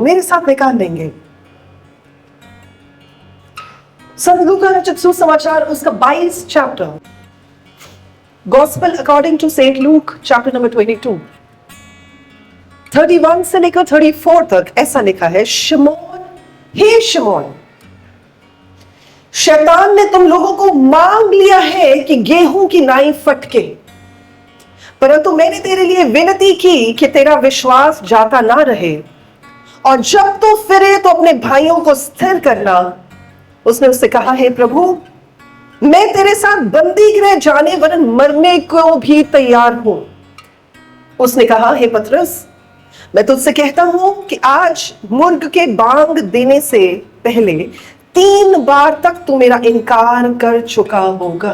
मेरे साथ निकाल लेंगे। संत लूका रचित सुसमाचार उसका 22 chapter, gospel according to Saint Luke chapter number 22, 31 से लेकर 34 तक ऐसा लिखा है, शिमोन, हे शिमोन, शैतान ने तुम लोगों को मांग लिया है कि गेहूं की नाई फटके, परंतु मैंने तेरे लिए विनती की कि तेरा विश्वास जाता ना रहे, और जब तू फिरे तो अपने भाइयों को स्थिर करना। उसने उससे कहा, हे प्रभु, मैं तेरे साथ बंदी गृह जाने वरन मरने को भी तैयार हूं। उसने कहा, हे पतरस, मैं तुझसे कहता हूं कि आज मुर्ग के बांग देने से पहले 3 बार तक तू मेरा इनकार कर चुका होगा।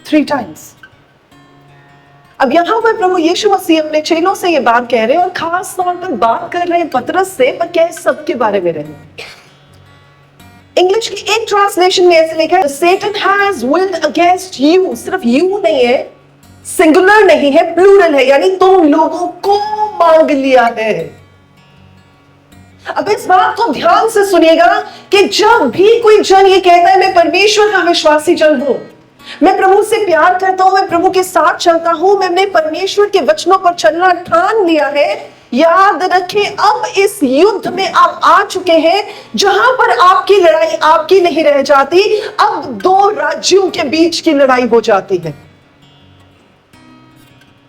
3 times। अब यहां पर प्रभु यीशु मसीह अपने चेलों से ये बात कह रहे हैं और खास तौर पर बात कर रहे हैं पतरस से, पर कह सबके बारे में रहे। इंग्लिश की एक ट्रांसलेशन में ऐसे लिखा है, Satan has willed against you। सिर्फ यू नहीं है, सिंगुलर नहीं है, प्लूरल है, यानी तुम लोगों को मांग लिया है। अब इस बात को ध्यान से सुनिएगा कि जब भी कोई जन ये कहता है मैं परमेश्वर का विश्वासी जन हूं, मैं प्रभु से प्यार करता हूं, मैं प्रभु के साथ चलता हूं, मैंने परमेश्वर के वचनों पर चलना ठान लिया है, याद रखें अब इस युद्ध में आप आ चुके हैं जहां पर आपकी लड़ाई आपकी नहीं रह जाती, अब 2 राज्यों के बीच की लड़ाई हो जाती है।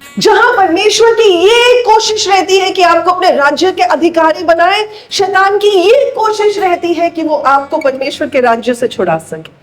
जहां परमेश्वर की ये कोशिश रहती है कि आपको अपने राज्य के अधिकारी बनाए, शैतान की ये कोशिश रहती है कि वो आपको परमेश्वर के राज्य से छुड़ा सके।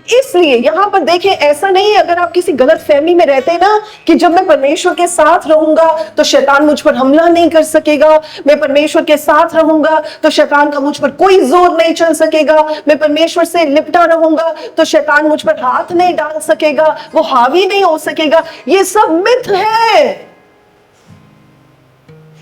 इसलिए यहां पर देखें, ऐसा नहीं है अगर आप किसी गलत फैमिली में रहते हैं ना कि जब मैं परमेश्वर के साथ रहूंगा तो शैतान मुझ पर हमला नहीं कर सकेगा, मैं परमेश्वर के साथ रहूंगा तो शैतान का मुझ पर कोई जोर नहीं चल सकेगा, मैं परमेश्वर से लिपटा रहूंगा तो शैतान मुझ पर हाथ नहीं डाल सकेगा, वो हावी नहीं हो सकेगा। ये सब मिथ है।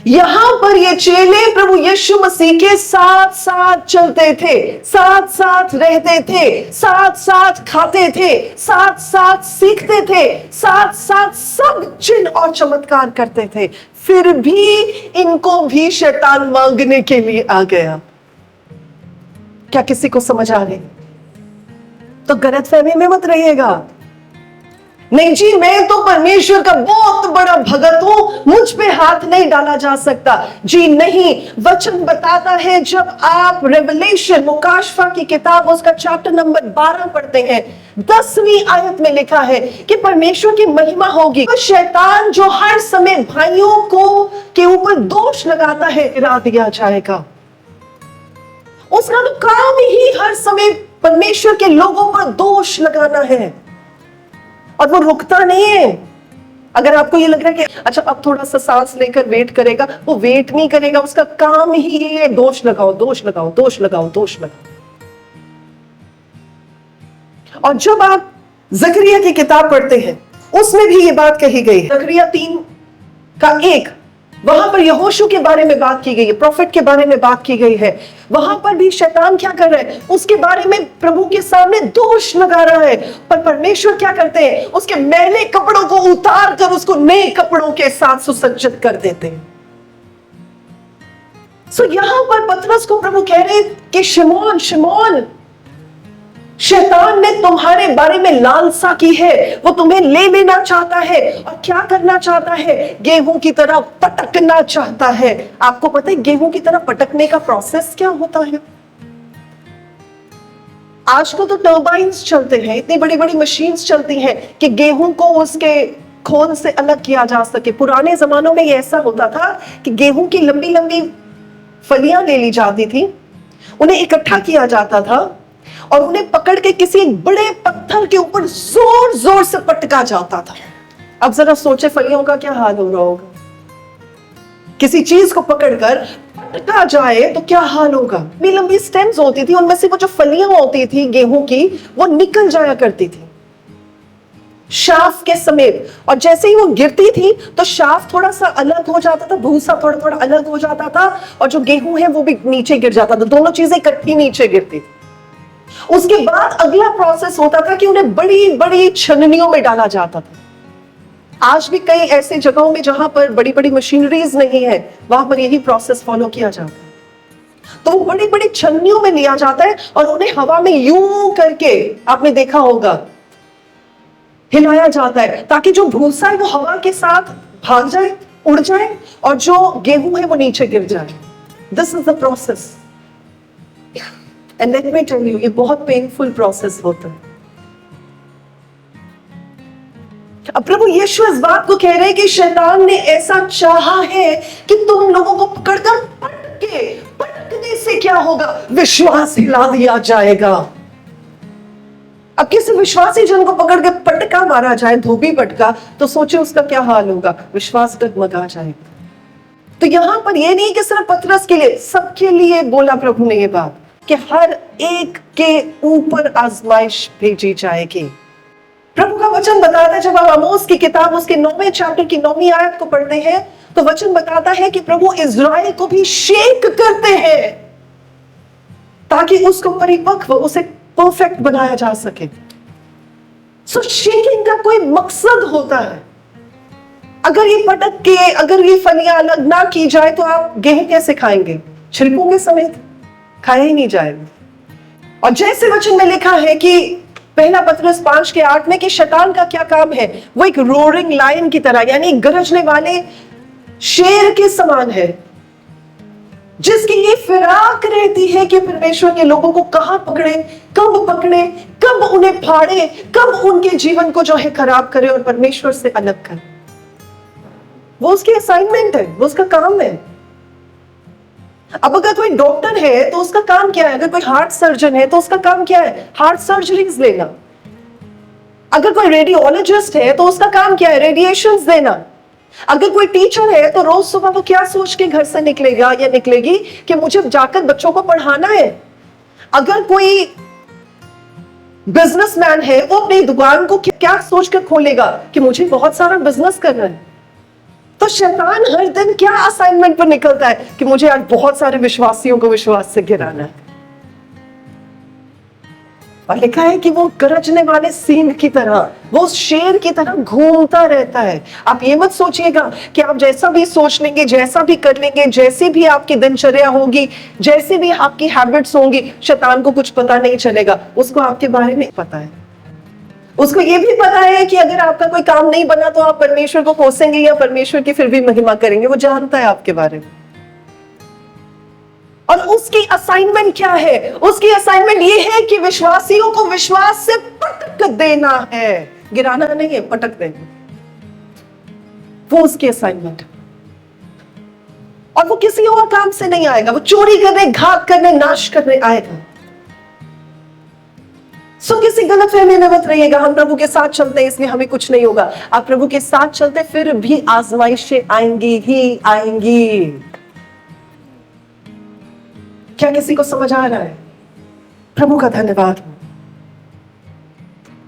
यहां पर ये चेले प्रभु यीशु मसीह के साथ साथ चलते थे, साथ साथ रहते थे, साथ साथ खाते थे, साथ साथ सीखते थे, साथ साथ सब चिन्ह और चमत्कार करते थे, फिर भी इनको भी शैतान मांगने के लिए आ गया। क्या किसी को समझ आ रही? तो गलतफहमी में मत रहिएगा, नहीं जी मैं तो परमेश्वर का बहुत बड़ा भगत हूं, मुझ पे हाथ नहीं डाला जा सकता। जी नहीं, वचन बताता है, जब आप रेवलेशन मुकाशफा की किताब उसका चैप्टर नंबर 12 पढ़ते हैं, 10वीं आयत में लिखा है कि परमेश्वर की महिमा होगी। तो शैतान जो हर समय भाइयों को के ऊपर दोष लगाता है, गिरा दिया जाएगा। उसका तो काम ही हर समय परमेश्वर के लोगों पर दोष लगाना है, और वो रुकता नहीं है। अगर आपको ये लग रहा है कि अच्छा अब थोड़ा सा सांस लेकर वेट करेगा, वो वेट नहीं करेगा, उसका काम ही ये है, दोष लगाओ, दोष लगाओ, दोष लगाओ, दोष लगाओ। और जब आप जकरिया की किताब पढ़ते हैं, उसमें भी ये बात कही गई है। जकरिया 3:1, वहां पर यहोशू के बारे में बात की गई है, प्रॉफिट के बारे में बात की गई है। वहां पर भी शैतान क्या कर रहा है, उसके बारे में प्रभु के सामने दोष लगा रहा है, पर परमेश्वर क्या करते हैं, उसके मैले कपड़ों को उतार कर उसको नए कपड़ों के साथ सुसज्जित कर देते हैं। सो यहां पर पतरस को प्रभु कह रहे हैं कि शिमोन, शिमोन, शैतान ने तुम्हारे बारे में लालसा की है, वो तुम्हें ले लेना चाहता है, और क्या करना चाहता है, गेहूं की तरह पटकना चाहता है। आपको पता है गेहूं की तरह पटकने का प्रोसेस क्या होता है? आजकल तो टर्बाइन्स चलते हैं, इतनी बड़ी बड़ी मशीन्स चलती हैं कि गेहूं को उसके खोल से अलग किया जा सके। पुराने जमानों में ये ऐसा होता था कि गेहूं की लंबी लंबी फलियां ले ली जाती थी, उन्हें इकट्ठा किया जाता था और उन्हें पकड़ के किसी बड़े पत्थर के ऊपर जोर जोर से पटका जाता था। अब जरा सोचे फलियों का क्या हाल हो रहा होगा। किसी चीज को पकड़कर पटका जाए तो क्या हाल होगा। लंबी लंबी स्टेम्स होती थी, उनमें से वो जो फलियां होती थी गेहूं की, वो निकल जाया करती थी शाफ के समेत, और जैसे ही वो गिरती थी तो शाफ थोड़ा सा अलग हो जाता था, भूसा थोड़ा थोड़ा अलग हो जाता था, और जो गेहूं है वो भी नीचे गिर जाता था, दोनों चीजें इकट्ठी नीचे गिरती थी। उसके बाद अगला प्रोसेस होता था कि उन्हें बड़ी बड़ी छन्नियों में डाला जाता था, आज भी कई ऐसी जगहों में जहां पर बड़ी बड़ी मशीनरीज नहीं है, वहां पर यही प्रोसेस फॉलो किया जाता है। तो वो बड़ी बड़ी छन्नियों में लिया जाता है और उन्हें हवा में यूं करके, आपने देखा होगा, हिलाया जाता है ताकि जो भूसा है वो हवा के साथ भाग जाए, उड़ जाए, और जो गेहूं है वो नीचे गिर जाए। This is the process. And let me tell you, ये बहुत पेनफुल प्रोसेस होता है। अब प्रभु यीशु इस बात को कह रहे हैं कि शैतान ने ऐसा चाहा है कि तुम लोगों को पकड़कर पटकने से क्या होगा, विश्वास हिला दिया जाएगा। अब किसी विश्वासी जन को पकड़ के पटका मारा जाए, धोबी पटका, तो सोचे उसका क्या हाल होगा, विश्वास डगमगा जाएगा। तो यहां पर यह नहीं कि सिर्फ पतरस के लिए, सबके लिए बोला प्रभु ने यह बात कि हर एक के ऊपर आजमाइश भेजी जाएगी। प्रभु का वचन बताता है, जब आप आमोस की किताब उसके 9वें चैप्टर की 9वीं आयत को पढ़ते हैं, तो वचन बताता है कि प्रभु इज़राइल को भी शेक करते हैं ताकि उसको परिपक्व, उसे परफेक्ट बनाया जा सके। सो शेकिंग का कोई मकसद होता है। अगर ये पटक के, अगर ये फलियां अलग ना की जाए तो आप गेहूं कैसे खाएंगे, छिलकों के समेत खाया ही नहीं जाएगा। और जैसे वचन में लिखा है कि पहला पतरस 5:8 में कि शैतान का क्या काम है, वो एक रोरिंग लायन की तरह, यानी गरजने वाले शेर के समान है, जिसकी ये फिराक रहती है कि परमेश्वर के लोगों को कहां पकड़े, कब उन्हें फाड़े, कब उनके जीवन को जो है खराब करे और परमेश्वर से अलग करे। वो उसकी असाइनमेंट है, वो उसका काम है। अब अगर कोई डॉक्टर है तो उसका काम क्या है, अगर कोई हार्ट सर्जन है तो उसका काम क्या है, हार्ट सर्जरीज लेना। अगर कोई रेडियोलॉजिस्ट है तो उसका काम क्या है, रेडिएशंस देना। अगर कोई टीचर है तो रोज सुबह वो क्या सोच के घर से निकलेगा या निकलेगी कि मुझे जाकर बच्चों को पढ़ाना है। अगर कोई बिजनेसमैन है वो अपनी दुकान को क्या सोचकर खोलेगा कि मुझे बहुत सारा बिजनेस करना है। तो शैतान हर दिन क्या असाइनमेंट पर निकलता है कि मुझे आज बहुत सारे विश्वासियों को विश्वास से गिराना है। और लिखा है कि वो गरजने वाले सींग की तरह, वो शेर की तरह घूमता रहता है। आप ये मत सोचिएगा कि आप जैसा भी सोच लेंगे, जैसा भी कर लेंगे, जैसी भी आपकी दिनचर्या होगी, जैसे भी आपकी हैबिट्स होंगी, शैतान को कुछ पता नहीं चलेगा। उसको आपके बारे में पता है। उसको ये भी पता है कि अगर आपका कोई काम नहीं बना तो आप परमेश्वर को कोसेंगे या परमेश्वर की फिर भी महिमा करेंगे। वो जानता है आपके बारे में। और उसकी असाइनमेंट क्या है, उसकी असाइनमेंट ये है कि विश्वासियों को विश्वास से पटक देना है, गिराना नहीं है, पटक देना। वो उसकी असाइनमेंट। और वो किसी और काम से नहीं आएगा, वो चोरी करने, घात करने, नाश करने आएगा। सो किसी गलतफहमी में मत रहिएगा, हम प्रभु के साथ चलते हैं इसलिए हमें कुछ नहीं होगा। आप प्रभु के साथ चलते फिर भी आजमाइशें आएंगी ही आएंगी। क्या किसी को समझ आ रहा है? प्रभु का धन्यवाद।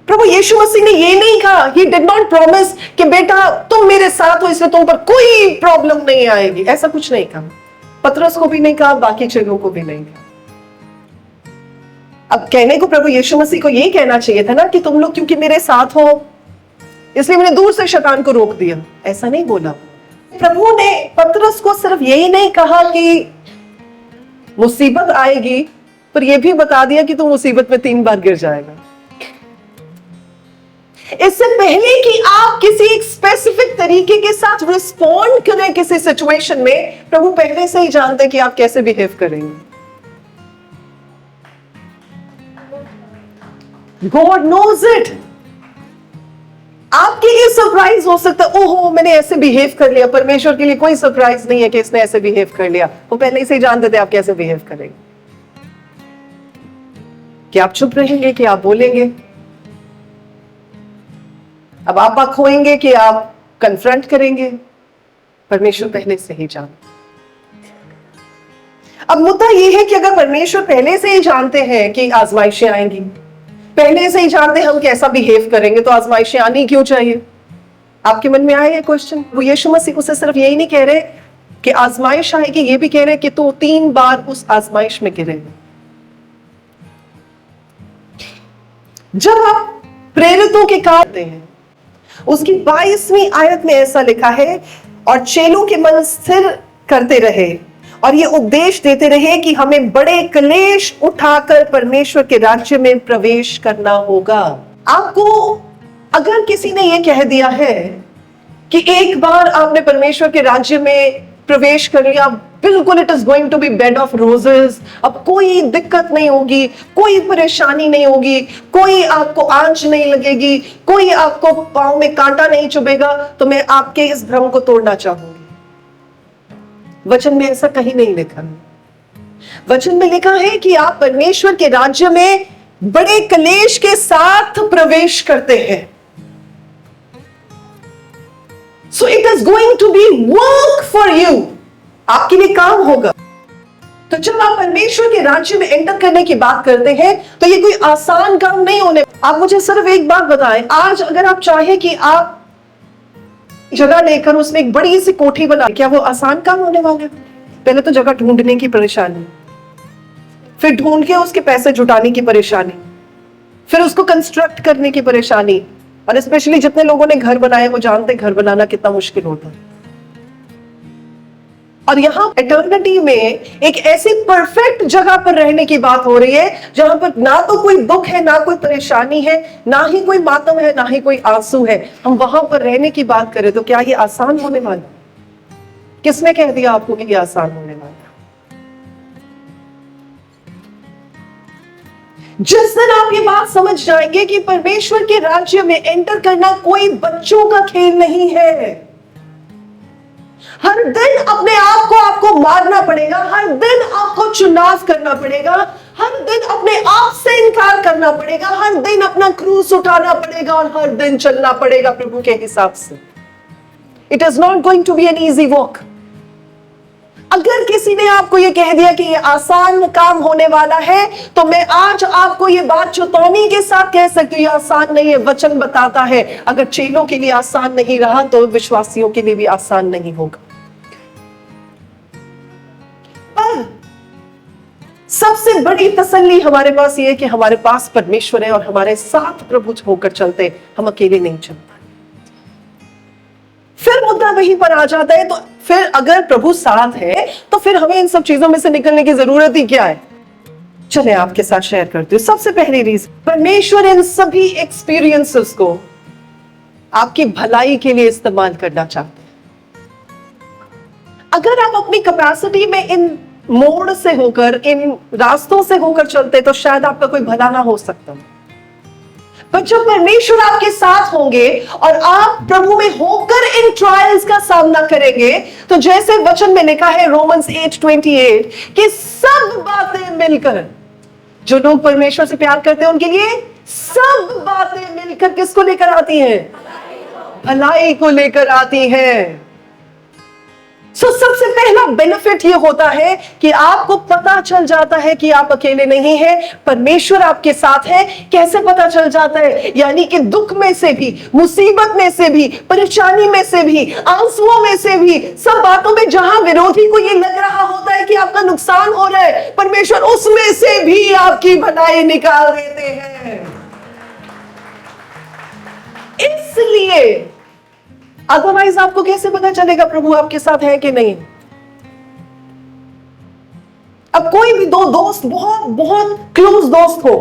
प्रभु यीशु मसीह ने ये नहीं कहा, he did not promise कि बेटा तुम मेरे साथ हो इसलिए तुम पर कोई प्रॉब्लम नहीं आएगी। ऐसा कुछ नहीं कहा। पतरस को भी नहीं कहा, बाकी चेलों को भी नहीं कहा। अब कहने को प्रभु यीशु मसीह को यही कहना चाहिए था ना कि तुम लोग क्योंकि मेरे साथ हो इसलिए मैंने दूर से शैतान को रोक दिया। ऐसा नहीं बोला। प्रभु ने पतरस को सिर्फ यही नहीं कहा कि मुसीबत आएगी, पर यह भी बता दिया कि तू मुसीबत में 3 बार गिर जाएगा। इससे पहले कि आप किसी एक स्पेसिफिक तरीके के साथ रिस्पॉन्ड करें किसी सिचुएशन में, प्रभु पहले से ही जानते हैं कि आप कैसे बिहेव करेंगे। God knows it। आपके लिए सरप्राइज हो सकता है, ओहो मैंने ऐसे बिहेव कर लिया। परमेश्वर के लिए कोई सरप्राइज नहीं है कि इसने ऐसे बिहेव कर लिया। वो पहले से ही जानते थे आप कैसे बिहेव करेंगे, कि आप चुप रहेंगे, कि आप बोलेंगे, अब आप खोएंगे कि आप कन्फ्रंट करेंगे। परमेश्वर पहले से ही जानते। अब मुद्दा यह है कि अगर परमेश्वर पहले से ही जानते हैं कि आजमाइशें आएंगी, पहले से ही जानते हैं हम कैसा बिहेव करेंगे, तो आजमाइशें आनी क्यों चाहिए? आपके मन में आया ये क्वेश्चन? वो यीशु मसीह उसे सिर्फ यही नहीं कह रहे कि आजमाइश आएगी, ये भी कह रहे कि तू 3 बार उस आजमाइश में गिरेगा। जब आप प्रेरितों के कार्य हैं उसकी 22वीं आयत में ऐसा लिखा है, और चेलों के मन स्थिर करते रहे और ये उपदेश देते रहे कि हमें बड़े क्लेश उठाकर परमेश्वर के राज्य में प्रवेश करना होगा। आपको अगर किसी ने यह कह दिया है कि एक बार आपने परमेश्वर के राज्य में प्रवेश कर लिया, बिल्कुल it is going to be bed of roses, अब कोई दिक्कत नहीं होगी, कोई परेशानी नहीं होगी, कोई आपको आंच नहीं लगेगी, कोई आपको पांव में कांटा नहीं चुभेगा, तो मैं आपके इस भ्रम को तोड़ना चाहूंगी। वचन में ऐसा कहीं नहीं लिखा है। वचन में लिखा है कि आप परमेश्वर के राज्य में बड़े क्लेश के साथ प्रवेश करते हैं। So it is going to be work for you. आपके लिए काम होगा। तो जब आप परमेश्वर के राज्य में एंटर करने की बात करते हैं तो ये कोई आसान काम नहीं होने। आप मुझे सिर्फ एक बात बताएं, आज अगर आप चाहें कि आप जगह लेकर उसमें एक बड़ी सी कोठी बना, क्या वो आसान काम होने वाला है? पहले तो जगह ढूंढने की परेशानी, फिर ढूंढ के उसके पैसे जुटाने की परेशानी, फिर उसको कंस्ट्रक्ट करने की परेशानी, और स्पेशली जितने लोगों ने घर बनाए वो जानते घर बनाना कितना मुश्किल होता है। और यहां एटर्निटी में एक ऐसी परफेक्ट जगह पर रहने की बात हो रही है जहां पर ना तो कोई दुख है, ना कोई परेशानी है, ना ही कोई मातम है, ना ही कोई आंसू है। हम वहां पर रहने की बात करें तो क्या ये आसान होने वाला? किसने कह दिया आपको कि ये आसान होने वाला? जिस दिन आप ये बात समझ जाएंगे कि परमेश्वर के राज्य में एंटर करना कोई बच्चों का खेल नहीं है। हर दिन अपने आप को आपको मारना पड़ेगा, हर दिन आपको चुनाव करना पड़ेगा, हर दिन अपने आप से इनकार करना पड़ेगा, हर दिन अपना क्रूस उठाना पड़ेगा और हर दिन चलना पड़ेगा प्रभु के हिसाब से। It is not going to be an easy walk. अगर किसी ने आपको यह कह दिया कि यह आसान काम होने वाला है, तो मैं आज आपको यह बात चेतावनी के साथ कह सकती हूं, यह आसान नहीं है। वचन बताता है अगर चेलों के लिए आसान नहीं रहा तो विश्वासियों के लिए भी आसान नहीं होगा। पर सबसे बड़ी तसल्ली हमारे पास यह है कि हमारे पास परमेश्वर है और हमारे साथ प्रभु होकर चलते, हम अकेले नहीं चलते। फिर मुद्दा वहीं पर आ जाता है, तो फिर अगर प्रभु साथ है तो फिर हमें इन सब चीजों में से निकलने की जरूरत ही क्या है? चले आपके साथ शेयर करती हूँ। सबसे पहली रीजन, परमेश्वर इन सभी एक्सपीरियंसेस को आपकी भलाई के लिए इस्तेमाल करना चाहते हैं। अगर आप अपनी कैपेसिटी में इन मोड़ से होकर, इन रास्तों से होकर चलते तो शायद आपका कोई भला ना हो सकता। पर जब परमेश्वर आपके साथ होंगे और आप प्रभु में होकर इन ट्रायल्स का सामना करेंगे, तो जैसे वचन में लिखा है रोमन्स 8:28 कि सब बातें मिलकर, जो लोग परमेश्वर से प्यार करते हैं उनके लिए सब बातें मिलकर किसको लेकर आती हैं? भलाई को लेकर आती हैं। सबसे पहला बेनिफिट ये होता है कि आपको पता चल जाता है कि आप अकेले नहीं हैं, परमेश्वर आपके साथ है। कैसे पता चल जाता है? यानी कि दुख में से भी, मुसीबत में से भी, परेशानी में से भी, आंसुओं में से भी, सब बातों में जहां विरोधी को ये लग रहा होता है कि आपका नुकसान हो रहा है, परमेश्वर उसमें से भी आपकी भलाई निकाल देते हैं। इसलिए अदरवाइज आपको कैसे पता चलेगा प्रभु आपके साथ है कि नहीं? अब कोई भी दो दोस्त, बहुत बहुत क्लोज दोस्त हो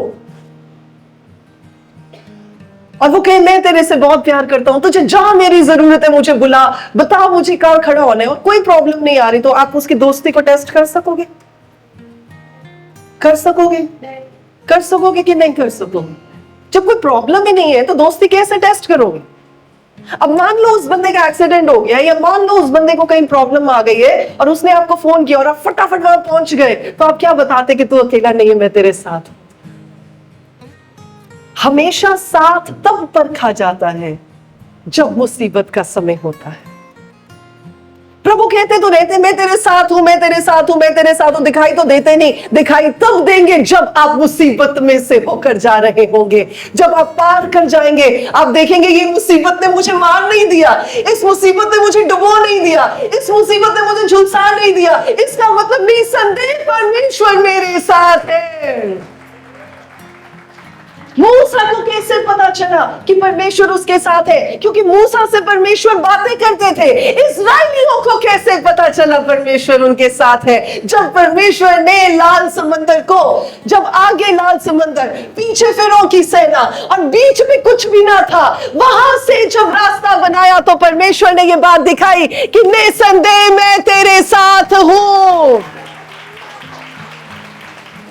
और वो कहे मैं तेरे से बहुत प्यार करता हूं, तुझे जहां मेरी जरूरत है मुझे बुला, बताओ मुझे कहां खड़ा होना है, और कोई प्रॉब्लम नहीं आ रही, तो आप उसकी दोस्ती को टेस्ट कर सकोगे? कर सकोगे? कर सकोगे कि नहीं कर सकोगे? जब कोई प्रॉब्लम ही नहीं है तो दोस्ती कैसे टेस्ट करोगे? अब मान लो उस बंदे का एक्सीडेंट हो गया, या मान लो उस बंदे को कहीं प्रॉब्लम आ गई है और उसने आपको फोन किया और आप फटाफट वहां पहुंच गए, तो आप क्या बताते कि तू अकेला नहीं है, मैं तेरे साथ हूं। हमेशा साथ तब परखा जाता है जब मुसीबत का समय होता है। प्रभु कहते तो रहते मैं तेरे साथ हूं, मैं तेरे साथ हूं, मैं तेरे साथ हूं, दिखाई तो देते नहीं। दिखाई तब देंगे जब आप मुसीबत में से होकर जा रहे होंगे, जब आप पार कर जाएंगे। आप देखेंगे ये मुसीबत ने मुझे मार नहीं दिया, इस मुसीबत ने मुझे डुबो नहीं दिया, इस मुसीबत ने मुझे झुलसा नहीं दिया, इसका मतलब निसंदेह परमेश्वर मेरे साथ है। मूसा को कैसे पता चला कि परमेश्वर उसके साथ है? क्योंकि मूसा से परमेश्वर बातें करते थे। इस्राएलियों को कैसे पता चला परमेश्वर उनके साथ है? जब परमेश्वर ने लाल समंदर को, जब आगे लाल समंदर, पीछे फिरौन की सेना और बीच में कुछ भी ना था, वहां से जब रास्ता बनाया तो परमेश्वर ने यह बात दिखाई कि निसंदेह मैं तेरे साथ हूं।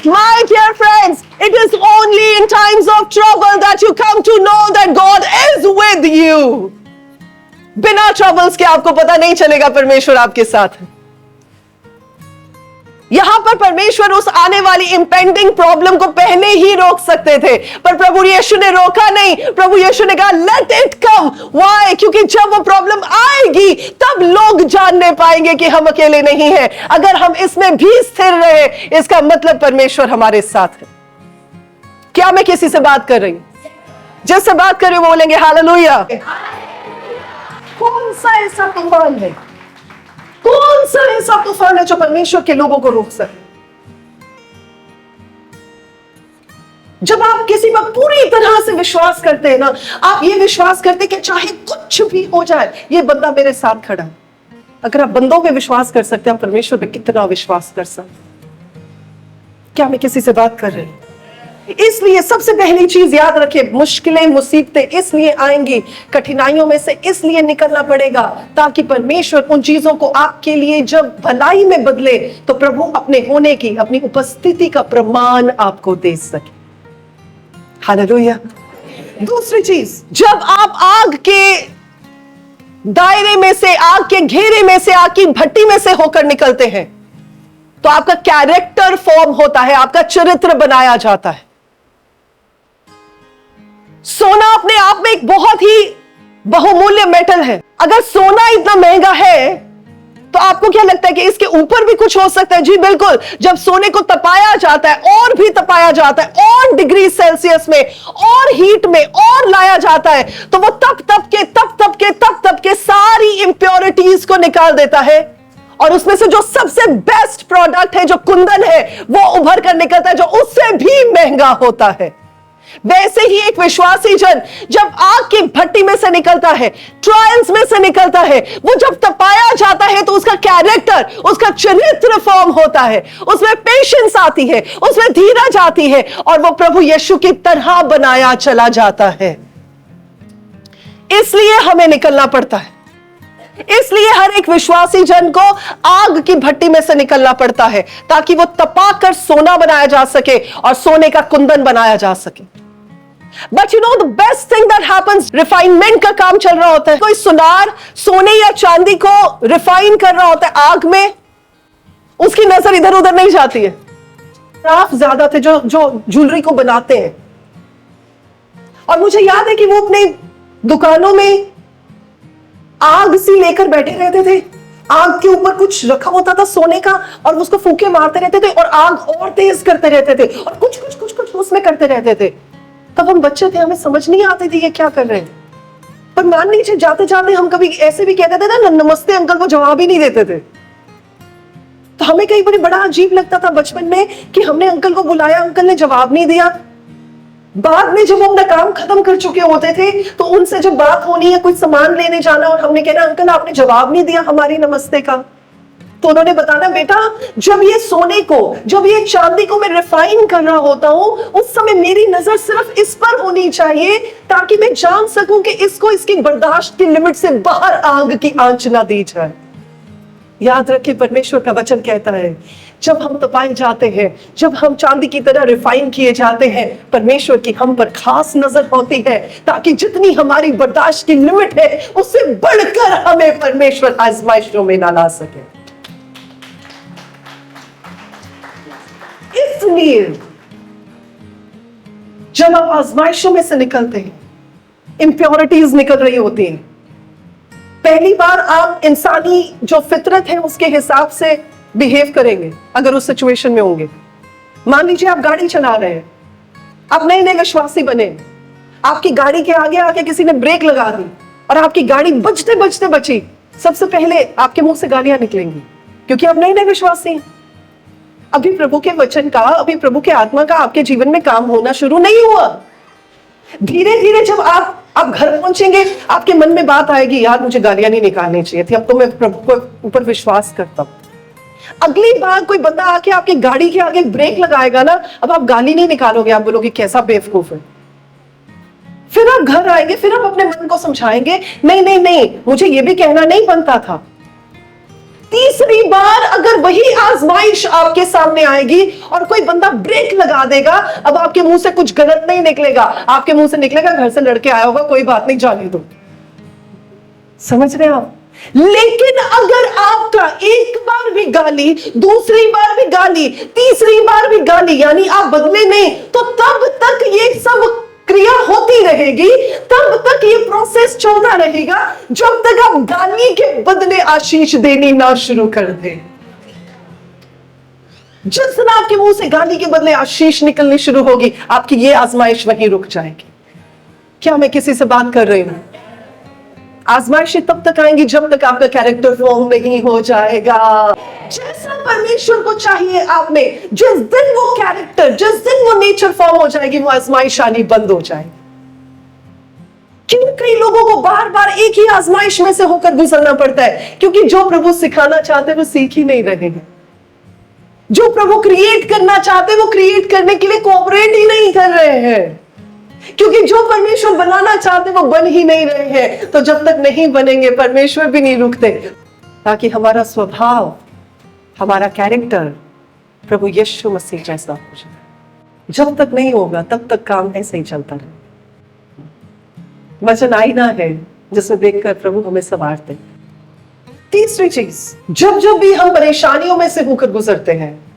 My dear friends, it is only in times of trouble that you come to know that God is with you. बिना troubles के आपको पता नहीं चलेगा परमेश्वर आपके साथ है। यहां पर परमेश्वर उस आने वाली इंपेंडिंग प्रॉब्लम को पहले ही रोक सकते थे, पर प्रभु यीशु ने रोका नहीं। प्रभु यीशु ने कहा लेट इट कम। व्हाई? क्योंकि जब वो प्रॉब्लम आएगी तब लोग जानने पाएंगे कि हम अकेले नहीं हैं। अगर हम इसमें भी स्थिर रहे, इसका मतलब परमेश्वर हमारे साथ है। क्या मैं किसी से बात कर रही हूं? जिससे बात कर रही हूं वो बोलेंगे हालेलुया। कौन सा ऐसा तूफान है, कौन सा ऐसा तूफान है जो परमेश्वर के लोगों को रोक सके? जब आप किसी पर पूरी तरह से विश्वास करते हैं ना, आप ये विश्वास करते हैं कि चाहे कुछ भी हो जाए, ये बंदा मेरे साथ खड़ा है। अगर आप बंदों पे विश्वास कर सकते हैं, आप परमेश्वर पे कितना विश्वास कर सकते हैं? क्या मैं किसी से बात कर रही हूं? इसलिए सबसे पहली चीज याद रखें, मुश्किलें मुसीबतें इसलिए आएंगी, कठिनाइयों में से इसलिए निकलना पड़ेगा ताकि परमेश्वर उन चीजों को आपके लिए जब भलाई में बदले तो प्रभु अपने होने की, अपनी उपस्थिति का प्रमाण आपको दे सके। हालेलुया। दूसरी चीज, जब आप आग के दायरे में से, आग के घेरे में से, आग की भट्टी में से होकर निकलते हैं तो आपका कैरेक्टर फॉर्म होता है, आपका चरित्र बनाया जाता है। सोना अपने आप में एक बहुत ही बहुमूल्य मेटल है। अगर सोना इतना महंगा है तो आपको क्या लगता है कि इसके ऊपर भी कुछ हो सकता है? जी बिल्कुल। जब सोने को तपाया जाता है, और भी तपाया जाता है, और डिग्री सेल्सियस में, और हीट में, और लाया जाता है, तो वो तप के सारी इंप्योरिटीज को निकाल देता है और उसमें से जो सबसे बेस्ट प्रोडक्ट है, जो कुंदन है, वो उभर कर निकलता है, जो उससे भी महंगा होता है। वैसे ही एक विश्वासी जन जब आग की भट्टी में से निकलता है, ट्रायल्स में से निकलता है, वो जब तपाया जाता है तो उसका कैरेक्टर, उसका चरित्र फॉर्म होता है, उसमें पेशेंस आती है, उसमें धीरज आती है और वो प्रभु यीशु की तरह बनाया चला जाता है। इसलिए हमें निकलना पड़ता है। इसलिए हर एक विश्वासी जन को आग की भट्टी में से निकलना पड़ता है ताकि वो तपाकर सोना बनाया जा सके और सोने का कुंदन बनाया जा सके। But you know the best thing that happens, refinement का काम चल रहा होता है। कोई सुनार सोने या चांदी को रिफाइन कर रहा होता है आग में, उसकी नजर इधर उधर नहीं जाती है। क्राफ्ट ज्यादा थे जो ज्वेलरी को बनाते हैं, और मुझे याद है कि वो अपने दुकानों में आग सी लेकर बैठे रहते थे। आग के ऊपर कुछ रखा होता था सोने का और उसको फूंके मारते रहते थे और आग और तेज करते रहते थे और कुछ उसमें करते रहते थे। तब हम बच्चे थे, हमें समझ नहीं आती थी ये क्या कर रहे हैं। पर मान लीजिए जाते जाते हम कभी ऐसे भी कहते थे ना नमस्ते अंकल, वो जवाब ही नहीं देते थे। तो हमें कई बार बड़ा अजीब लगता था बचपन में कि हमने अंकल को बुलाया, अंकल ने जवाब नहीं दिया। बाद में जब हम अपना काम खत्म कर चुके होते थे तो उनसे जब बात होनी है, कुछ सामान लेने जाना, और हमने कहना अंकल आपने जवाब नहीं दिया हमारी नमस्ते का, तो उन्होंने बताना बेटा जब ये सोने को, जब ये चांदी को मैं रिफाइन कर रहा होता हूं, उस समय मेरी नजर सिर्फ इस पर होनी चाहिए ताकि मैं जान सकूं कि इसको इसकी बर्दाश्त की लिमिट से बाहर आग की आंच ना दी जाए। याद रखिए परमेश्वर का वचन कहता है जब हम तपाए जाते हैं, जब हम चांदी की तरह रिफाइन किए जाते हैं, परमेश्वर की हम पर खास नजर होती है ताकि जितनी हमारी बर्दाश्त की लिमिट है उससे बढ़कर हमें परमेश्वर आजमाइशों में ना ला सके। इसलिए जब आप आजमाइशों में से निकलते हैं, इंप्योरिटीज निकल रही होती हैं, पहली बार आप इंसानी जो फितरत है उसके हिसाब से बिहेव करेंगे। अगर उस सिचुएशन में होंगे, मान लीजिए आप गाड़ी चला रहे हैं, आप नए नए विश्वासी बने, आपकी गाड़ी के आगे आके किसी ने ब्रेक लगा दी और आपकी गाड़ी बचते बचते बची, सबसे पहले आपके मुंह से गालियां निकलेंगी क्योंकि आप नए नए विश्वासी हैं। अभी प्रभु के वचन का, अभी प्रभु के आत्मा का आपके जीवन में काम होना शुरू नहीं हुआ। धीरे धीरे जब आप घर पहुंचेंगे, आपके मन में बात आएगी, यार मुझे गालियां नहीं निकालनी चाहिए थी, अब तो मैं प्रभु को ऊपर विश्वास करता हूं। अगली बार कोई बंदा आके आपकी गाड़ी के आगे ब्रेक लगाएगा ना, अब आप गाली नहीं निकालोगे, आप बोलोगे कैसा बेवकूफ है। फिर आप घर आएंगे, फिर आप अपने मन को समझाएंगे, नहीं नहीं नहीं, मुझे ये भी कहना नहीं बनता था। तीसरी बार अगर वही आजमाइश आपके सामने आएगी और कोई बंदा ब्रेक लगा देगा, अब आपके मुंह से कुछ गलत नहीं निकलेगा, आपके मुंह से निकलेगा घर से लड़के आया होगा, कोई बात नहीं, जाने दो। समझ रहे हैं आप? लेकिन अगर आपका एक बार भी गाली, दूसरी बार भी गाली, तीसरी बार भी गाली, यानी आप बदले नहीं, तो तब तक ये सब क्रिया होती रहेगी, तब तक ये प्रोसेस चलता रहेगा, जब तक आप गाली के बदले आशीष देनी ना शुरू कर दें। जिस दिन आपके मुंह से गाली के बदले आशीष निकलनी शुरू होगी, आपकी ये आजमाइश वहीं रुक जाएगी। क्या मैं किसी से बात कर रही हूं? आजमाइशें तब तक आएंगी जब तक आपका कैरेक्टर फॉर्म नहीं हो जाएगा जैसा परमेश्वर को चाहिए आप में। जिस दिन वो कैरेक्टर, जिस दिन वो नेचर फॉर्म हो जाएगी, वो आजमाइश आनी बंद हो जाएगी। क्यों कई लोगों को बार बार एक ही आजमाइश में से होकर गुजरना पड़ता है? क्योंकि जो प्रभु सिखाना चाहते हैं वो सीख ही नहीं रहे हैं। जो प्रभु क्रिएट करना चाहते हैं वो क्रिएट करने के लिए कोऑपरेट ही नहीं कर रहे हैं। क्योंकि जो परमेश्वर बनाना चाहते वो बन ही नहीं रहे हैं। तो जब तक नहीं बनेंगे, परमेश्वर भी नहीं रुकते, ताकि हमारा स्वभाव, हमारा कैरेक्टर प्रभु यीशु मसीह जैसा हो जाए। जब तक नहीं होगा तब तक काम ऐसे ही चलता रहे। वचन आईना है जिसमें देखकर प्रभु हमें संवारते। तीसरी चीज, जब जब भी हम परेशानियों में से होकर गुजरते हैं,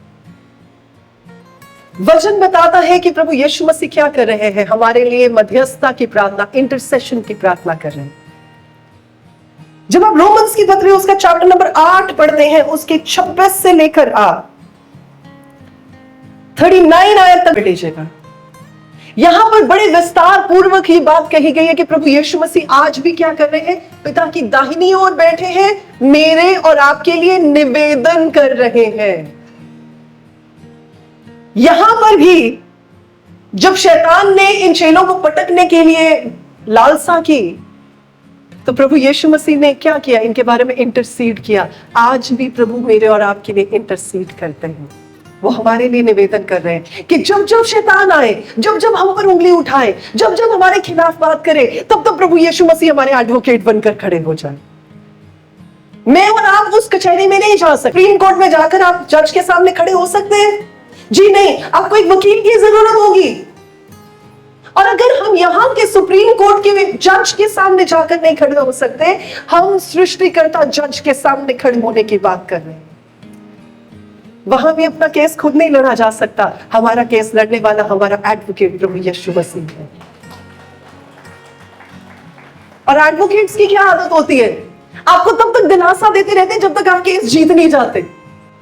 वचन बताता है कि प्रभु यीशु मसीह क्या कर रहे हैं, हमारे लिए मध्यस्थता की प्रार्थना, इंटरसेशन की प्रार्थना कर रहे हैं। जब आप रोमन्स की पत्री उसका चैप्टर नंबर 8 पढ़ते हैं, उसके 26 से लेकर 39 आयत तक लीजिएगा। यहां पर बड़े विस्तार पूर्वक ही बात कही गई है कि प्रभु यीशु मसीह आज भी क्या कर रहे हैं, पिता की दाहिनी ओर बैठे हैं, मेरे और आपके लिए निवेदन कर रहे हैं। यहां पर भी जब शैतान ने इन चेलों को पटकने के लिए लालसा की, तो प्रभु यीशु मसीह ने क्या किया? इनके बारे में इंटरसीड किया। आज भी प्रभु मेरे और आपके लिए इंटरसीड करते हैं। वो हमारे लिए निवेदन कर रहे हैं कि जब जब शैतान आए, जब जब हम पर उंगली उठाए, जब जब हमारे खिलाफ बात करे, तब तब प्रभु यीशु मसीह हमारे एडवोकेट बनकर खड़े हो जाए। मैं और आप उस कचहरी में नहीं जा सकते। सुप्रीम कोर्ट में जाकर आप जज के सामने खड़े हो सकते हैं? जी नहीं, आपको एक वकील की जरूरत होगी। और अगर हम यहां के सुप्रीम कोर्ट के जज के सामने जाकर नहीं खड़े हो सकते, हम सृष्टिकर्ता जज के सामने खड़े होने की बात कर रहे हैं। वहां भी अपना केस खुद नहीं लड़ा जा सकता। हमारा केस लड़ने वाला हमारा एडवोकेट प्रभु यीशु मसीह है। और एडवोकेट्स की क्या आदत होती है? आपको तब तक दिलासा देते रहते हैं जब तक आप केस जीत नहीं जाते।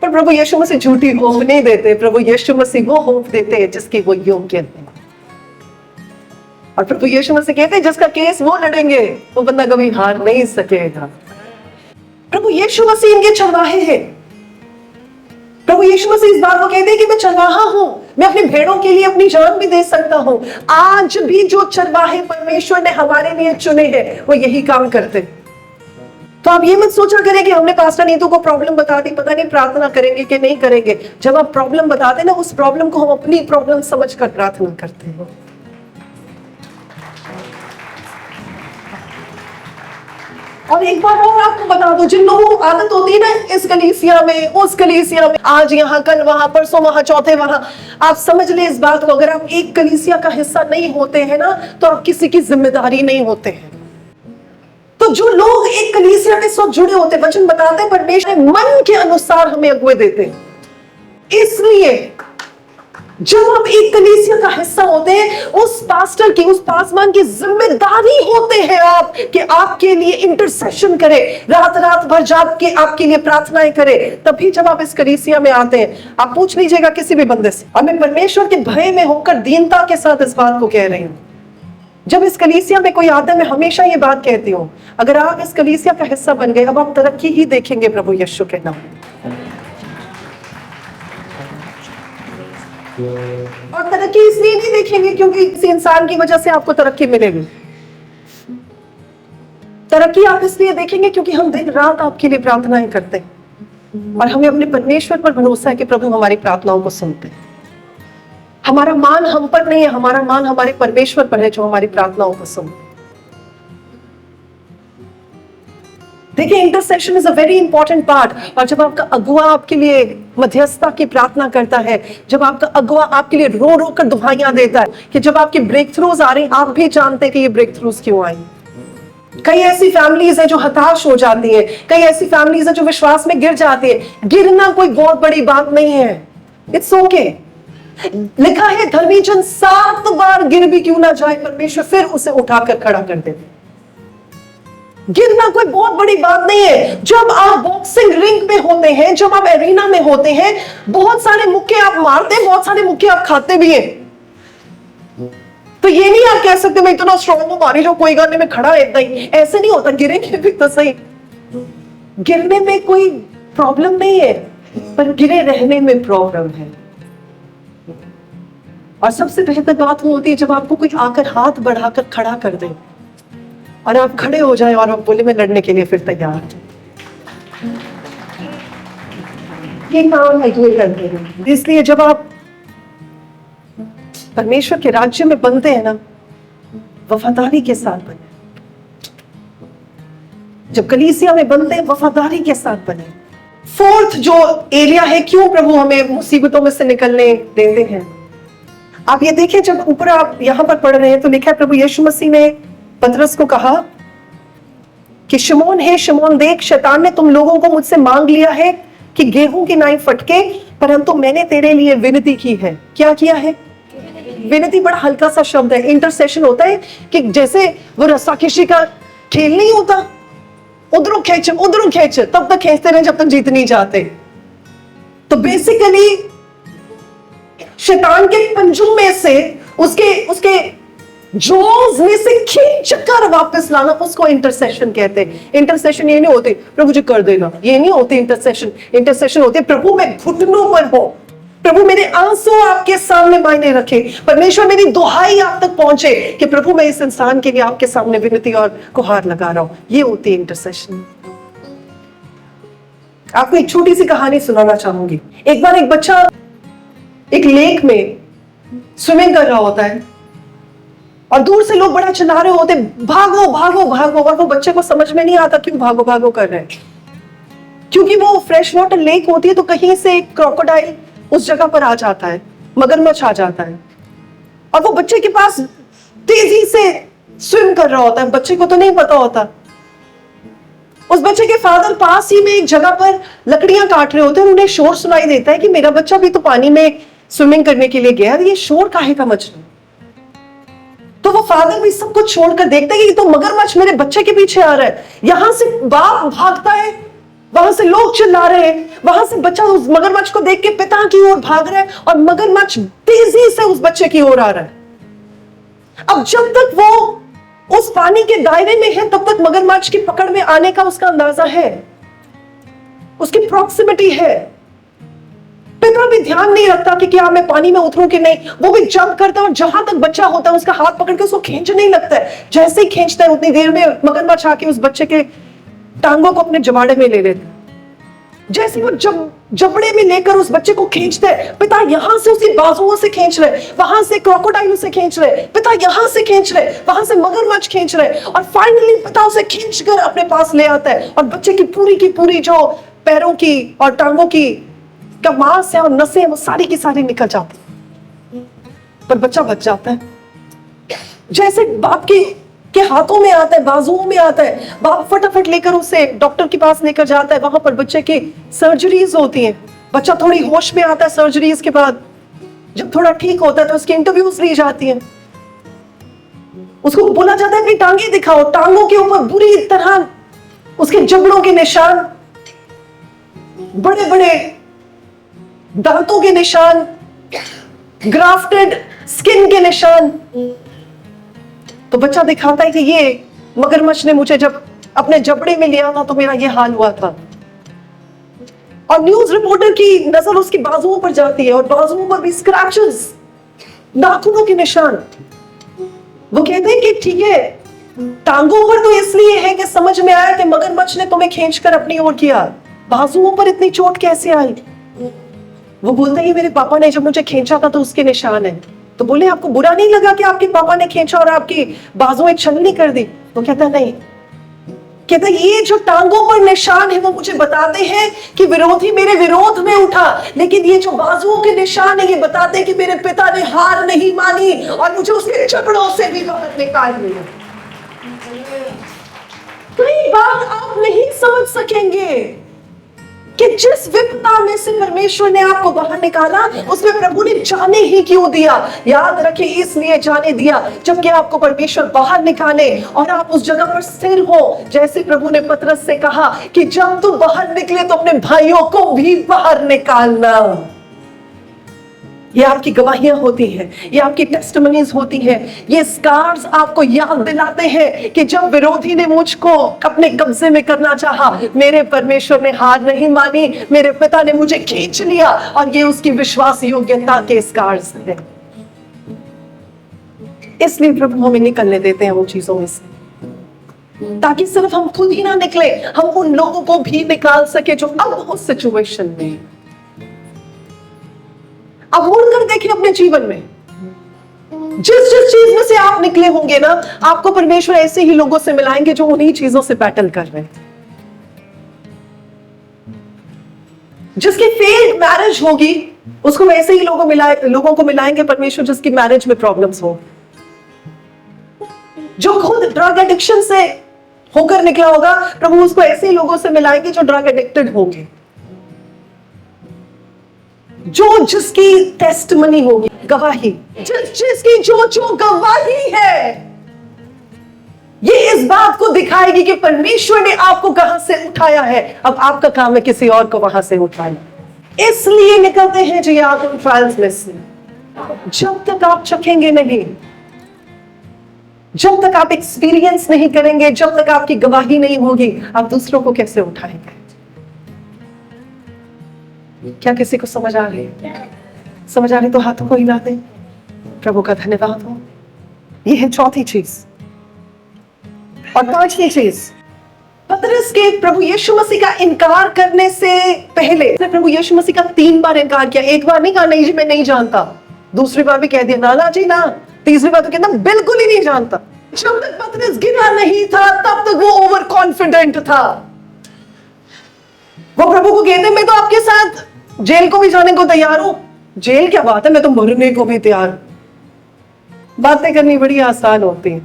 पर प्रभु यीशु मसीह झूठी होप नहीं देते। प्रभु यीशु मसीह वो होप देते हैं जिसकी वो योग्य है। और प्रभु यीशु मसीह कहते हैं जिसका केस वो लड़ेंगे वो बंदा कभी हार नहीं सकेगा। प्रभु यीशु मसीह इनके चरवाहे हैं। प्रभु यीशु मसीह इस बात को कहते हैं कि मैं चरवाहा हूं, मैं अपनी भेड़ों के लिए अपनी जान भी दे सकता हूं। आज भी जो चरवाहे परमेश्वर ने हमारे लिए चुने हैं वो यही काम करते हैं। तो आप ये मत सोचा करें कि हमने पास्टर नीतू को प्रॉब्लम बता दी, पता नहीं प्रार्थना करेंगे कि नहीं करेंगे। जब आप प्रॉब्लम बताते ना, उस प्रॉब्लम को हम अपनी प्रॉब्लम समझकर प्रार्थना करते हैं। और एक बार और आपको बता दो, जिन लोगों को आदत होती है ना इस कलीसिया में, उस कलीसिया में, आज यहाँ, कल वहां, परसों वहां, चौथे वहां, आप समझ ले इस बात को, अगर आप एक कलीसिया का हिस्सा नहीं होते हैं ना, तो आप किसी की जिम्मेदारी नहीं होते हैं। तो जो लोग एक कलीसिया के साथ जुड़े होते, वचन बताते हैं परमेश्वर मन के अनुसार हमें अगुवे देते हैं। इसलिए जब हम एक कलीसिया का हिस्सा होते हैं, उस पास्टर की, उस पासवान की जिम्मेदारी होते हैं आप कि आपके लिए इंटरसेशन करे, रात रात भर जाग के आपके लिए प्रार्थनाएं करे। तभी जब आप इस कलीसिया में आते हैं, आप पूछ लीजिएगा किसी भी बंदे से, और मैं परमेश्वर के भय में होकर दीनता के साथ इस बात को कह रही हूं। जब इस कलीसिया में कोई आता है, मैं हमेशा ये बात कहती हूँ, अगर आप इस कलीसिया का हिस्सा बन गए, अब आप तरक्की ही देखेंगे प्रभु यीशु के नाम। और तरक्की इसलिए नहीं देखेंगे क्योंकि किसी इंसान की वजह से आपको तरक्की मिलेगी। तरक्की आप इसलिए देखेंगे क्योंकि हम दिन रात आपके लिए प्रार्थनाएं करते हैं और हमें अपने परमेश्वर पर भरोसा है कि प्रभु हमारी प्रार्थनाओं को सुनते हैं। हमारा मान हम पर नहीं है, हमारा मान हमारे परमेश्वर पर है जो हमारी प्रार्थनाओं को सुनते हैं। देखिए, intercession is a very important part. और जब आपका अगुआ आपके लिए मध्यस्थता की प्रार्थना करता है, जब आपका अगुआ आपके लिए रो रो कर दुहाइयां देता है कि जब आपकी ब्रेक थ्रूज आ रही, आप भी जानते हैं कि ये ब्रेक थ्रूज क्यों आई। कई ऐसी फैमिलीज है जो हताश हो जाती है, कई ऐसी फैमिलीज है जो विश्वास में गिर जाती है। गिरना कोई बहुत बड़ी बात नहीं है, इट्स ओके। लिखा है धर्मी जन 7 बार गिर भी क्यों ना जाए, परमेश्वर फिर उसे उठाकर खड़ा कर देते। गिरना कोई बहुत बड़ी बात नहीं है। जब आप बॉक्सिंग रिंग में होते हैं, जब आप एरिना में होते हैं, बहुत सारे मुक्के आप मारते हैं, बहुत सारे मुक्के आप खाते भी हैं। तो ये नहीं आप कह सकते मैं इतना स्ट्रॉन्ग हूं, मारी जो कोई गाने में खड़ा है इतना ही। ऐसे नहीं होता, गिरेंगे भी तो सही। गिरने में कोई प्रॉब्लम नहीं है, पर गिरे रहने में प्रॉब्लम है। और सबसे बेहतर बात वो होती है जब आपको कोई आकर हाथ बढ़ाकर खड़ा कर दे और आप खड़े हो जाए और आप बोले मैं लड़ने के लिए फिर तैयार। ये काम है ये करते हैं। इसलिए जब आप परमेश्वर के राज्य में बनते हैं ना, वफादारी के साथ बने। जब कलीसिया में बनते हैं, वफादारी के साथ बने। फोर्थ जो एरिया है, क्यों प्रभु हमें मुसीबतों में से निकलने देते हैं, आप ये देखिए। जब ऊपर आप यहां पर पढ़ रहे हैं तो लिखा है प्रभु यीशु मसीह ने पतरस को कहा कि शमौन है शमौन, देख शैतान ने तुम लोगों को मुझसे मांग लिया है कि गेहूं की नाई फटके, परंतु मैंने तेरे लिए विनती की है। क्या किया है? विनती बड़ा हल्का सा शब्द है। इंटरसेशन होता है कि जैसे वो रस्साकशी का खेल नहीं होता, उधरों खींच तब तक खींचते रहे जब तक जीत नहीं जाते। तो बेसिकली शैतान के पंजुम में से उसके जोज में से खींच कर वापस लाना, उसको इंटरसेशन कहते हैं। इंटरसेशन ये नहीं होती प्रभु जी कर देना, ये नहीं होती इंटरसेशन। इंटरसेशन होती है प्रभु मैं घुटनों पर हो, प्रभु मेरे आंसू आपके सामने मायने रखे, परमेश्वर मेरी दुहाई आप तक पहुंचे कि प्रभु मैं इस इंसान के लिए आपके सामने विनती और गुहार लगा रहा हूं। ये होती है इंटरसेशन। आपको एक छोटी सी कहानी सुनाना चाहूंगी। एक बार एक बच्चा एक लेक में स्विमिंग कर रहा होता है और दूर से लोग बड़ा चिल्ला रहे होते भागो भागो भागो, और वो बच्चे को समझ में नहीं आता क्यों भागो भागो कर रहे हैं। क्योंकि वो फ्रेश वाटर लेक होती है तो कहीं से एक क्रोकोडाइल उस जगह पर आ जाता है, मगरमच्छ आ जाता है और वो बच्चे के पास तेजी से स्विम कर रहा होता है। बच्चे को तो नहीं पता होता। उस बच्चे के फादर पास ही में एक जगह पर लकड़ियां काट रहे होते हैं। उन्हें शोर सुनाई देता है कि मेरा बच्चा भी तो पानी में स्विमिंग करने के लिए गया, ये शोर काहे का मच रहा है। तो वो फादर भी सब कुछ छोड़कर देखता है कि तो मगरमच्छ मेरे बच्चे के पीछे आ रहा है। यहां से बाप भागता है, वहां से लोग चिल्ला रहे हैं, वहां से बच्चा उस मगरमच्छ को देख के पिता की ओर भाग रहा है और मगरमच्छ तेजी से उस बच्चे की ओर आ रहा है। अब जब तक वो उस पानी के दायरे में है तब तक मगरमच्छ की पकड़ में आने का उसका अंदाजा है, उसकी प्रॉक्सिमिटी है। पिता भी ध्यान नहीं रखता कि क्या मैं पानी में उतरूं कि नहीं, वो भी जंप करता है और जहां तक बच्चा होता है उसका हाथ पकड़ के उसको खींचने ही लगता है। जैसे ही खींचता है उतनी देर में मगरमच्छ आके उस बच्चे के टांगों को अपने जबाड़े में ले लेता है। जैसे वो जबड़े में लेकर उस बच्चे को खींचते हैं, पिता यहां से उसकी बाजुओं से खींच रहे, वहां से क्रोकोडाइल से खींच रहे, पिता यहां से खींच रहे, वहां से मगरमच्छ खींच रहे और फाइनली पिता उसे खींचकर अपने पास ले आता है और बच्चे की पूरी जो पैरों की और टांगों की का मांस है और नसें वो सारी की सारी निकल जाती, पर बच्चा बच जाता है। जैसे बाप के हाथों में आता है, बाजुओं में आता है, बाप फटाफट लेकर उसे डॉक्टर के पास लेकर जाता है। वहां पर बच्चे की सर्जरीज होती हैं, बच्चा थोड़ी होश में आता है सर्जरीज के बाद। जब थोड़ा ठीक होता है तो उसकी इंटरव्यूज ली जाती हैं, उसको बोला जाता है अपनी टांगे दिखाओ। टांगों के ऊपर बुरी तरह उसके जबड़ों के निशान, बड़े बड़े दांतों के निशान, ग्राफ्टेड स्किन के निशान। तो बच्चा दिखाता है कि ये मगरमच्छ ने मुझे जब अपने जबड़े में लिया था तो मेरा ये हाल हुआ था। और न्यूज रिपोर्टर की नजर उसकी बाजुओं पर जाती है और बाजुओं पर भी स्क्रैचेस, नाखूनों के निशान। वो कहते हैं कि ठीक है, टांगों पर तो इसलिए है कि समझ में आया कि मगरमच्छ ने तुम्हें खींचकर अपनी ओर किया, बाजुओं पर इतनी चोट कैसे आई? वो बोलते हैं मेरे पापा ने जब मुझे खींचा था तो उसके निशान है। तो बोले आपको बुरा नहीं लगा कि आपके पापा ने खींचा और आपकी बाजुएं छलनी कर दी? वो कहता नहीं, कहता ये जो टांगों पर निशान है वो मुझे बताते हैं कि विरोधी मेरे विरोध में उठा, लेकिन ये जो बाजुओं के निशान है ये बताते हैं कि मेरे पिता ने हार नहीं मानी और मुझे उसके जबड़ों से भी बाहर निकाल लिया। कई बार आप नहीं समझ सकेंगे कि जिस विपदा में से परमेश्वर ने आपको बाहर निकाला उसमें प्रभु ने जाने ही क्यों दिया। याद रखें, इसलिए जाने दिया जबकि आपको परमेश्वर बाहर निकाले और आप उस जगह पर स्थिर हो। जैसे प्रभु ने पतरस से कहा कि जब तुम बाहर निकले तो अपने भाइयों को भी बाहर निकालना। ये आपकी गवाहियां होती हैं, ये आपकी टेस्टिमनीज होती हैं, ये स्कार्स आपको याद दिलाते हैं कि जब विरोधी ने मुझको अपने कब्जे में करना चाहा, मेरे परमेश्वर ने हार नहीं मानी, मेरे पिता ने मुझे खींच लिया। और ये उसकी विश्वास योग्यता के स्कार्स हैं। इसलिए प्रभु हमें निकलने देते हैं उन चीजों में से, ताकि सिर्फ हम खुद ही ना निकले, हम उन लोगों को भी निकाल सके जो अब उस सिचुएशन में। अब मुड़कर देखिए अपने जीवन में, जिस जिस चीज में से आप निकले होंगे ना, आपको परमेश्वर ऐसे ही लोगों से मिलाएंगे जो उन्हीं चीजों से बैटल कर रहे हैं। जिसकी फेल्ड मैरिज होगी उसको वैसे ही लोगों को मिलाएंगे परमेश्वर जिसकी मैरिज में प्रॉब्लम्स हो। जो खुद ड्रग एडिक्शन से होकर निकला होगा, प्रभु उसको ऐसे ही लोगों से मिलाएंगे जो ड्रग एडिक्टेड होंगे। जो जिसकी टेस्टिमनी होगी, गवाही, जिसकी जो गवाही है, ये इस बात को दिखाएगी कि परमेश्वर ने आपको कहां से उठाया है। अब आपका काम है किसी और को वहां से उठाना। इसलिए निकलते हैं जी आप उन ट्रायल्स में से। जब तक आप चखेंगे नहीं, जब तक आप एक्सपीरियंस नहीं करेंगे, जब तक आपकी गवाही नहीं होगी, आप दूसरों को कैसे उठाएंगे? क्या किसी को समझ आ रही है? समझ आ रही तो हाथों को हिला दे। प्रभु का धन्यवाद हो। यह है चौथी चीज। और पांचवी चीज, पतरस के प्रभु यीशु मसीह का इनकार करने से पहले प्रभु यीशु मसीह का 3 बार इनकार किया। एक बार नहीं कहा नहीं जी मैं नहीं जानता, दूसरी बार भी कह दिया ना ना जी ना, तीसरी बार तो कहता बिल्कुल ही नहीं जानता। जब तक पतरस गिरा नहीं था तब तक वो ओवर कॉन्फिडेंट था। वो प्रभु को कहते मैं तो आपके साथ जेल को भी जाने को तैयार हूं। जेल क्या बात है, मैं तो मरने को भी तैयार। बातें करनी बड़ी आसान होती है।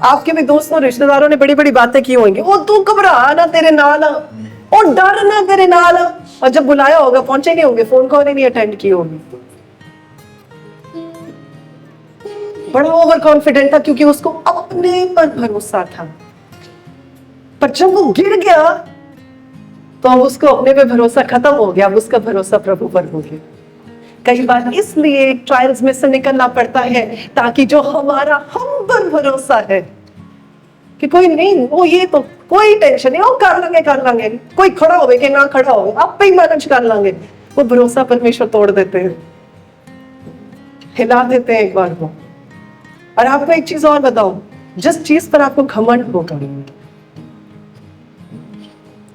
आपके भी दोस्तों रिश्तेदारों ने बड़ी बड़ी बातें की होंगी, ओ तू घबरा ना, तेरे नाल और डर ना, तेरे नाल। और जब बुलाया होगा पहुंचे नहीं होंगे, फोन कॉल ही नहीं अटेंड की होगी। बड़ा ओवर कॉन्फिडेंट था क्योंकि उसको अपने पर भरोसा था। पर जब वो गिर गया तो अब उसको अपने पे भरोसा खत्म हो गया, अब उसका भरोसा प्रभु पर हो गया। कई बार इसलिए ट्रायल्स में से निकलना पड़ता है ताकि जो हमारा हम पर भरोसा है कि कोई नहीं, वो ये तो कोई टेंशन नहीं, वो कर लांगे, कोई खड़ा होवे कि ना खड़ा होवे, आप पे ही मैनेज कर लांगे, वो भरोसा परमेश्वर तोड़ देते हैं, हिला देते हैं एक बार वो। और आपको एक चीज और बताऊं, जिस चीज पर आपको घमंड होगा,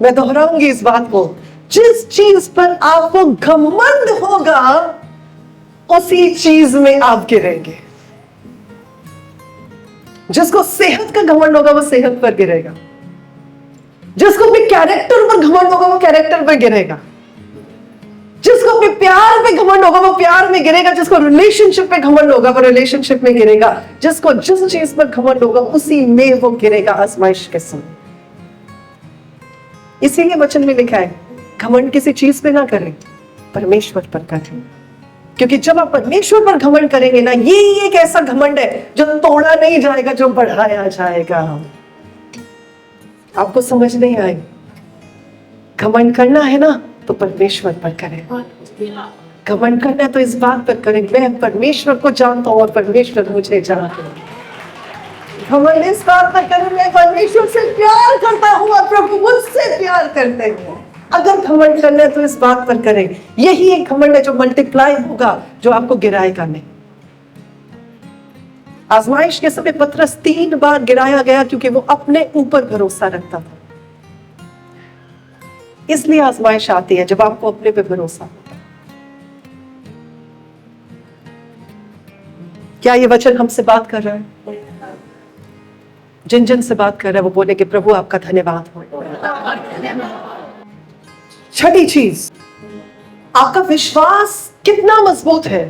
मैं दोहराऊंगी इस बात को, जिस चीज पर आपको घमंड होगा उसी चीज में आप गिरेंगे। जिसको सेहत का घमंड होगा वो सेहत पर गिरेगा, जिसको अपने कैरेक्टर पर घमंड होगा वो कैरेक्टर पर गिरेगा, जिसको अपने प्यार पे घमंड होगा वो प्यार में गिरेगा, जिसको रिलेशनशिप पे घमंड होगा वो रिलेशनशिप में गिरेगा, जिसको जिस चीज पर घमंड होगा उसी में वो गिरेगा आजमाइश के समय। इसीलिए वचन में लिखा है घमंड किसी चीज पे ना करें, परमेश्वर पर करें। क्योंकि जब आप परमेश्वर पर घमंड करेंगे ना, ये एक ऐसा घमंड है जो तोड़ा नहीं जाएगा, जो बढ़ाया जाएगा। आपको समझ नहीं आए? घमंड करना है ना तो परमेश्वर पर करें। घमंड करना है तो इस बात पर करें मैं परमेश्वर को जानता हूं और परमेश्वर मुझे जानता है। घमंड इस बात पर करें मैं परमेश्वर से प्यार करता हूँ और प्रभु मुझसे प्यार करते हैं। अगर घमंड करना है तो इस बात पर करें। यही एक घमंड है जो मल्टीप्लाई होगा, जो आपको गिराएगा नहीं। आजमाइश के समय पतरस 3 बार गिराया गया क्योंकि वो अपने ऊपर भरोसा रखता था। इसलिए आजमाइश आती है जब आपको अपने पे भरोसा होता है। क्या ये वचन हमसे बात कर रहा है? जिन जिन से बात कर रहा है वो बोले कि प्रभु आपका धन्यवाद हो। छठी चीज, आपका विश्वास कितना मजबूत है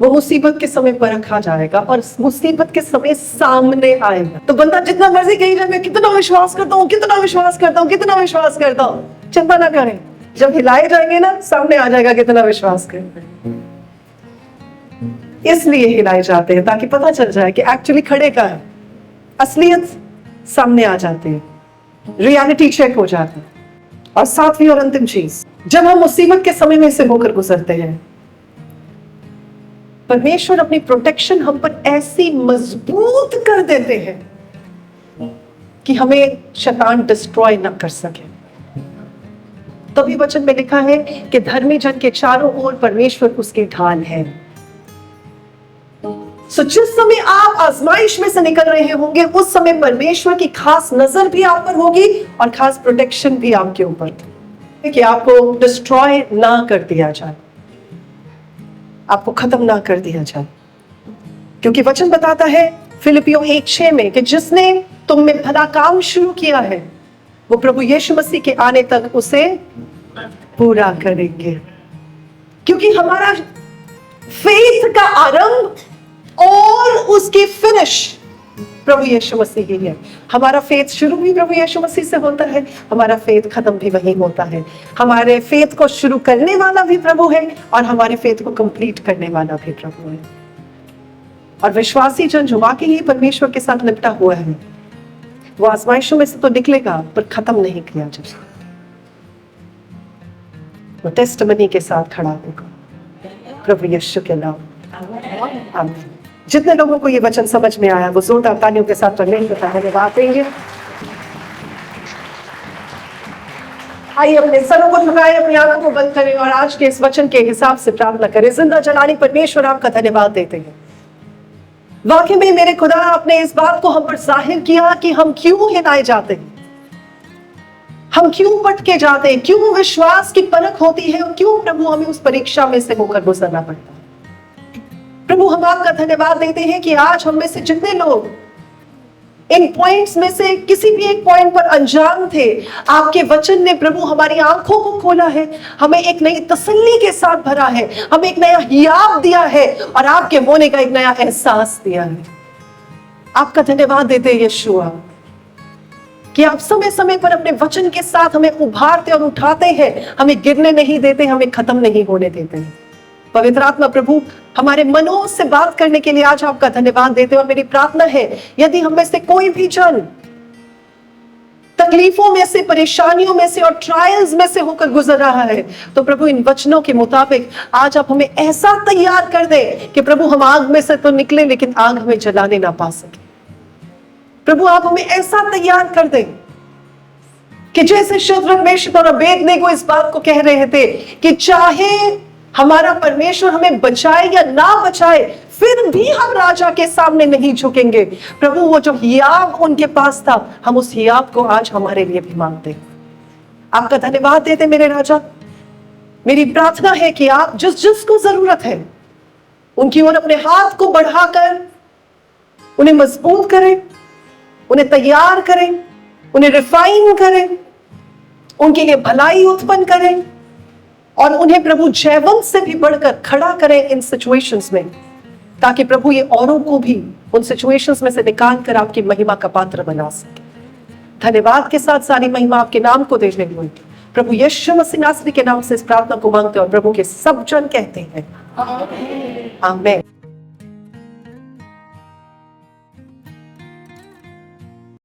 वो मुसीबत के समय पर रखा जाएगा और मुसीबत के समय सामने आएगा। तो बंदा जितना मर्जी कही जाए मैं कितना विश्वास करता हूँ, कितना विश्वास करता हूँ, कितना विश्वास करता हूँ, चिंता ना करें। जब हिलाए जाएंगे ना सामने आ जाएगा कितना विश्वास करें। इसलिए हिलाए जाते हैं ताकि पता चल जाए कि एक्चुअली खड़े का है। असलियत सामने आ जाती है, रियलिटी चेक हो जाता है। और सातवीं और अंतिम चीज, जब हम मुसीबत के समय में से होकर गुजरते हैं, परमेश्वर अपनी प्रोटेक्शन हम पर ऐसी मजबूत कर देते हैं कि हमें शैतान डिस्ट्रॉय ना कर सके। तभी वचन में लिखा है कि धर्मी जन के चारों ओर परमेश्वर उसकी ढाल है। सो जिस समय आप आजमाइश में से निकल रहे होंगे उस समय परमेश्वर की खास नजर भी आप पर होगी और खास प्रोटेक्शन भी आपके ऊपर कि आपको डिस्ट्रॉय ना कर दिया जाए, आपको खत्म ना कर दिया जाए। क्योंकि वचन बताता है फिलिपियों 1:6 में कि जिसने तुम में भला काम शुरू किया है वो प्रभु यीशु मसीह के आने तक उसे पूरा करेंगे। क्योंकि हमारा फेथ का आरंभ और उसकी फिनिश प्रभु यीशु मसीह ही है। हमारा फेथ शुरू भी प्रभु यीशु मसीह से होता है, हमारा फेथ खत्म भी वही होता है। हमारे फेथ को शुरू करने वाला भी प्रभु है और हमारे फेथ को कंप्लीट करने वाला भी प्रभु है। और विश्वासी जन जो वाकई ही परमेश्वर के साथ लिपटा हुआ है वो आजमाइशों में से तो निकलेगा पर खत्म नहीं किया जा सकता। वो टेस्टमनी के साथ खड़ा होगा प्रभु यीशु के नाम। आमीन। जितने लोगों को ये वचन समझ में आया वो जोरदार तालियों के साथ परमेश्वर का धन्यवाद देंगे। आइए अपने सरों को झुकाएं, अपनी आंखों को बंद करें और आज के इस वचन के हिसाब से प्रार्थना करें। जिंदा जलानी परमेश्वर आपका धन्यवाद देते हैं। वाकई में मेरे खुदा आपने इस बात को हम पर जाहिर किया कि हम क्यों हिलाए जाते हैं, हम क्यों भटके जाते हैं, क्यों विश्वास की परख होती है और क्यों प्रभु हमें उस परीक्षा में से होकर गुजरना पड़ता है। प्रभु हम आपका धन्यवाद देते हैं कि आज हम में से जितने लोग इन पॉइंट्स में से किसी भी एक पॉइंट पर अनजान थे, आपके वचन ने प्रभु हमारी आंखों को खोला है, हमें एक नई तसल्ली के साथ भरा है, हमें एक नया हियाब दिया है और आपके होने का एक नया एहसास दिया है। आपका धन्यवाद देते हैं यीशुआ कि आप समय समय पर अपने वचन के साथ हमें उभारते और उठाते हैं, हमें गिरने नहीं देते, हमें खत्म नहीं होने देते हैं। पवित्र आत्मा प्रभु हमारे मनों से बात करने के लिए आज आपका धन्यवाद देते हैं। और मेरी प्रार्थना है यदि हम में से कोई भी जन तकलीफों में से, परेशानियों में से और ट्रायल्स में से होकर गुजर रहा है तो प्रभु इन वचनों के मुताबिक आज आप हमें ऐसा तैयार कर दे कि प्रभु हम आग में से तो निकले लेकिन आग हमें जलाने ना पा सके। प्रभु आप हमें ऐसा तैयार कर दे कि जैसे शद्रक मेशक और अबेदनेगो इस बात को कह रहे थे कि चाहे हमारा परमेश्वर हमें बचाए या ना बचाए फिर भी हम राजा के सामने नहीं झुकेंगे। प्रभु वो जो हियाब उनके पास था हम उस हियाब को आज हमारे लिए भी मांगते हैं। आपका धन्यवाद देते मेरे राजा। मेरी प्रार्थना है कि आप जिस जिसको जरूरत है उनकी ओर अपने हाथ को बढ़ाकर उन्हें मजबूत करें, उन्हें तैयार करें, उन्हें रिफाइन करें, उनके लिए भलाई उत्पन्न करें और उन्हें प्रभु जयवंत से भी बढ़कर खड़ा करें इन सिचुएशंस में, ताकि प्रभु ये औरों को भी उन सिचुएशंस में से निकाल कर आपकी महिमा का पात्र बना सके। धन्यवाद के साथ सारी महिमा आपके नाम को देने हुए प्रभु यीशु मसीह नासरी के नाम से इस प्रार्थना को मांगते और प्रभु के सब जन कहते हैं आमीन।